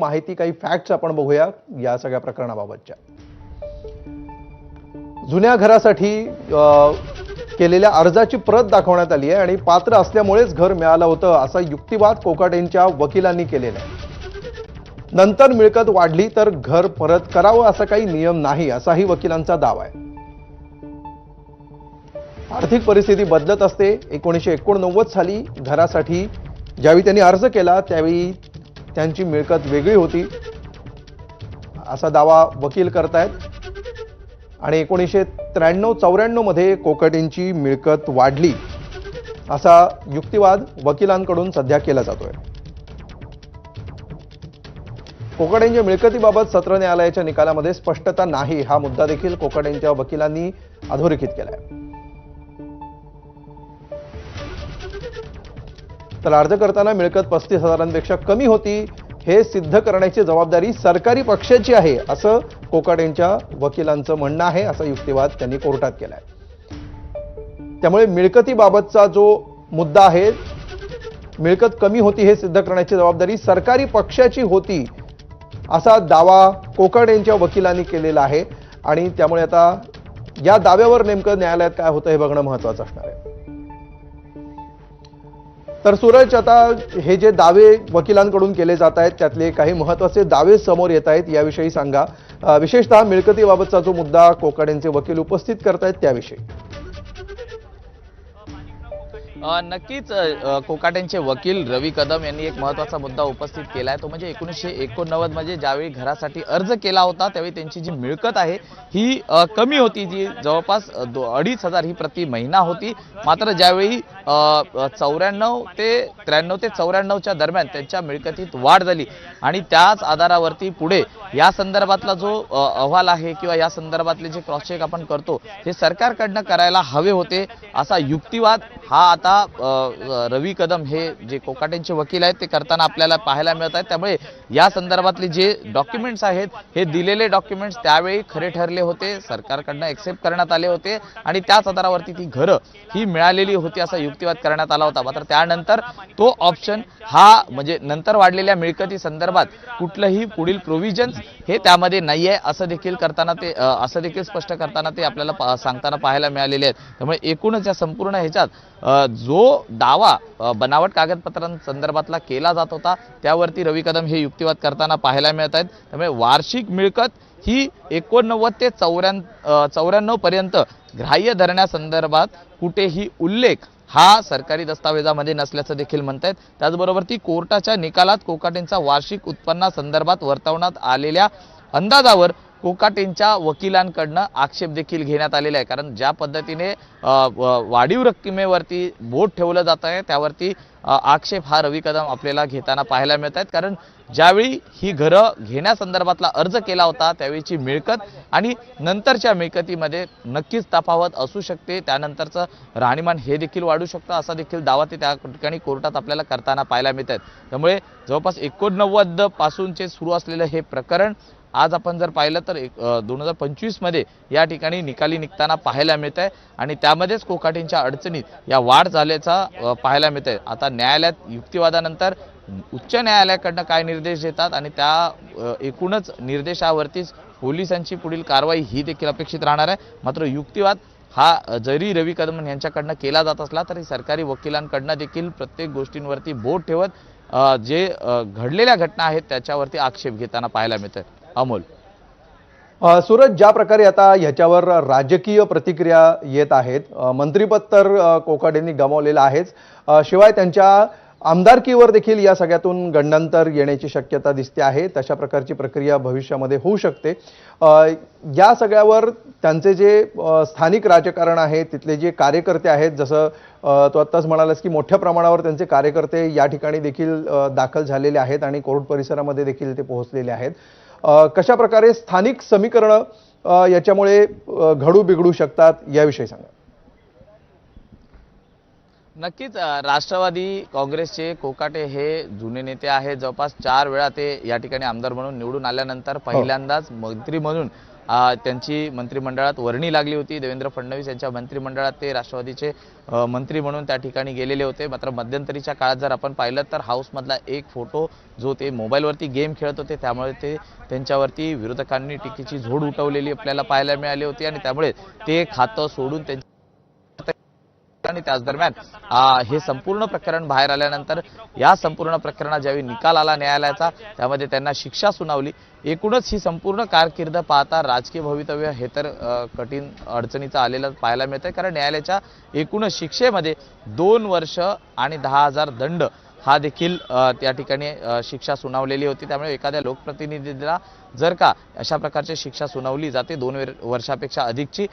माहिती काही फॅक्ट्स आपण बघूया या सगळ्या प्रकरणाबाबतच्या। जुन्या घरासाठी केलेल्या अर्जाची प्रत दाखवण्यात आली आहे आणि पात्र असल्यामुळेच घर मिळालं होतं असा युक्तिवाद कोकाटेंच्या वकिलांनी केलेला आहे। नंतर मिळकत वाढली तर घर परत करावं असा काही नियम नाही असाही वकिलांचा दावा आहे। आर्थिक परिस्थिती बदलत असते। 1989 साली घरासाठी ज्यावेळी त्यांनी अर्ज केला त्यावेळी त्यांची मिळकत वेगळी होती असा दावा वकील करतायत आणि 1993-94 मध्ये कोकाटेंची मिळकत वाढली असा युक्तिवाद वकिलांकडून सध्या केला जातोय। कोकाटेंच्या मिळकतीबाबत सत्र न्यायालयाच्या निकालामध्ये स्पष्टता नाही हा मुद्दा देखील कोकाटेंच्या वकिलांनी अधोरेखित केलाय। तर अर्ज करताना मिळकत 35,000पेक्षा कमी होती हे सिद्ध करण्याची जबाबदारी सरकारी पक्षाची आहे असं कोकाटेंच्या वकिलांचं म्हणणं आहे असा युक्तिवाद त्यांनी कोर्टात केलाय। त्यामुळे मिळकतीबाबतचा जो मुद्दा आहे मिळकत कमी होती हे सिद्ध करण्याची जबाबदारी सरकारी पक्षाची होती असा दावा कोकाटेंच्या वकिलांनी केलेला आहे आणि त्यामुळे आता या दाव्यावर नेमकं न्यायालयात काय होतं हे बघणं महत्त्वाचं असणार आहे। तर सूरज, आता हे जे दावे वकिलांकडून केले जात आहेत त्यातले काही महत्त्वाचे दावे समोर येत आहेत याविषयी सांगा। विशेषतः मिळकतीबाबतचा जो मुद्दा कोकाटेंचे वकील उपस्थित करतायत त्याविषयी। नक्कीच कोकाटेंचे वकील रवी कदम यांनी एक महत्त्वाचा मुद्दा उपस्थित केला आहे तो म्हणजे 1989 मध्ये ज्यावेळी घरासाठी अर्ज केला होता त्यावेळी त्यांची जी मिळकत आहे ही कमी होती, जी जवळपास 2,500 ही प्रति महिना होती। मात्र ज्यावेळी 94 ते 94च्या दरम्यान त्यांच्या मिळकतीत वाढ झाली आणि त्याच आधारावरती पुढे या संदर्भातला जो अहवाल आहे किंवा या संदर्भातले जे क्रॉस चेक आपण करतो हे सरकारकडनं करायला हवे होते असा युक्तिवाद हा आता रवी कदम हे जे कोकाटेंचे वकील आहेत ते करताना आपल्याला पाहायला मिळत आहेत। त्यामुळे या संदर्भातले जे डॉक्युमेंट्स आहेत हे दिलेले डॉक्युमेंट्स त्यावेळी खरे ठरले होते, सरकारकडनं एक्सेप्ट करण्यात आले होते आणि त्याच आधारावरती ती घरं ही मिळालेली होती असा युक्तिवाद करण्यात आला होता। मात्र त्यानंतर तो ऑप्शन हा म्हणजे नंतर वाढलेल्या मिळकती संदर्भात कुठलंही पुढील प्रोव्हिजन्स हे त्यामध्ये नाहीये असं देखील स्पष्ट करताना ते आपल्याला सांगताना पाहायला मिळालेले आहेत। त्यामुळे एकूणच या संपूर्ण ह्याच्यात जो दावा बनावट कागदपत्रांसंदर्भातला केला जात होता त्यावरती रवी कदम हे युक्तिवाद करताना पाहायला मिळत आहेत। त्यामुळे वार्षिक मिळकत ही 89 ते 94 पर्यंत ग्राह्य धरण्यासंदर्भात कुठेही उल्लेख हा सरकारी दस्तावेजामध्ये नसल्याचं देखील म्हणतात। त्याचबरोबर ती कोर्टाच्या निकालात कोकाटेंचा वार्षिक उत्पन्नासंदर्भात वर्तवण्यात आलेल्या अंदाजावर कोकाटेंच्या वकिलांकडनं आक्षेप देखील घेण्यात आलेला आहे। कारण ज्या पद्धतीने वाढीव रक्कमेवरती बोट ठेवलं जात आहे त्यावरती आक्षेप हा रवी कदम आपल्याला घेताना पाहायला मिळत आहेत। कारण ज्यावेळी ही घरं घेण्यासंदर्भातला अर्ज केला होता त्यावेळीची मिळकत आणि नंतरच्या मिळकतीमध्ये नक्कीच तफावत असू शकते, त्यानंतरचं राहणीमान हे देखील वाढू शकतं असा देखील दावा ते त्या ठिकाणी कोर्टात आपल्याला करताना पाहायला मिळत आहेत। त्यामुळे जवळपास 89 पासूनचे सुरू असलेलं हे प्रकरण आज आपण जर पाहिलं तर 2025 मध्ये या ठिकाणी निकाली निघताना पाहायला मिळत आहे आणि त्यामध्येच कोकाटेंच्या अडचणीत या वाढ झाल्याचा पाहायला मिळत आहे। आता न्यायालयात युक्तिवादानंतर उच्च न्यायालयाकडनं काय निर्देश देतात आणि त्या एकूणच निर्देशावरतीच पोलिसांची पुढील कारवाई ही देखील अपेक्षित राहणार आहे। मात्र युक्तिवाद हा जरी रवी कदम यांच्याकडनं केला जात असला तरी सरकारी वकिलांकडनं देखील प्रत्येक गोष्टींवरती बोट ठेवत जे घडलेल्या घटना आहेत त्याच्यावरती आक्षेप घेताना पाहायला मिळतं। अमोल, सूरज, ज्या प्रकारे आता ह्याच्यावर राजकीय प्रतिक्रिया येत आहेत, मंत्रिपद तर कोकाटेंनी गमावलेलं आहेच, शिवाय त्यांच्या आमदारकीवर देखील या सगळ्यातून गंडांतर येण्याची शक्यता दिसते आहे। तशा प्रकारची प्रक्रिया भविष्यामध्ये होऊ शकते। या सगळ्यावर त्यांचे जे स्थानिक राजकारण आहे तिथले जे कार्यकर्ते आहेत, जसं तो आत्ताच म्हणालास की मोठ्या प्रमाणावर त्यांचे कार्यकर्ते या ठिकाणी देखील दाखल झालेले आहेत आणि कोर्ट परिसरामध्ये देखील ते पोहोचलेले आहेत। कशा प्रकारे स्थानिक समीकरणं याच्यामुळे घडू बिघडू शकतात याविषयी सांगा। नक्कीच राष्ट्रवादी काँग्रेसचे कोकाटे हे जुने नेते आहेत। जवळपास 4 वेळा ते या ठिकाणी आमदार म्हणून निवडून आल्यानंतर पहिल्यांदाच मंत्री म्हणून त्यांची मंत्रिमंडळात वर्णी लागली होती. देवेंद्र फडणवीस यांच्या मंत्रिमंडळात ते राष्ट्रवादीचे मंत्री म्हणून त्या ठिकाणी गेलेले होते. मात्र मध्यंतरीच्या काळात जर आपण पाहिलं तर हाऊसमधला एक फोटो जो ते मोबाईलवरती गेम खेळत होते त्यामुळे त्यांच्यावरती विरोधकांनी टीकेची झोड उठवलेली आपल्याला पाहायला मिळाली होती आणि त्यामुळे ते खातं सोडून आणि त्याच दरम्यान हे संपूर्ण प्रकरण बाहेर आल्यानंतर या संपूर्ण प्रकरणात ज्यावेळी निकाल आला न्यायालयाचा त्यामध्ये त्यांना शिक्षा सुनावली. एकूणच ही संपूर्ण कारकीर्द पाहता राजकीय भवितव्य हे तर कठीण अडचणीचं आलेलं पाहायला मिळतंय, कारण न्यायालयाच्या एकूणच शिक्षेमध्ये 2 वर्ष आणि 10,000 दंड हा देखील त्या ठिकाणी शिक्षा सुनावलेली होती. त्यामुळे एखाद्या लोकप्रतिनिधीला जर का अशा प्रकारची शिक्षा सुनावली जाते 2 वर्षापेक्षा अधिकची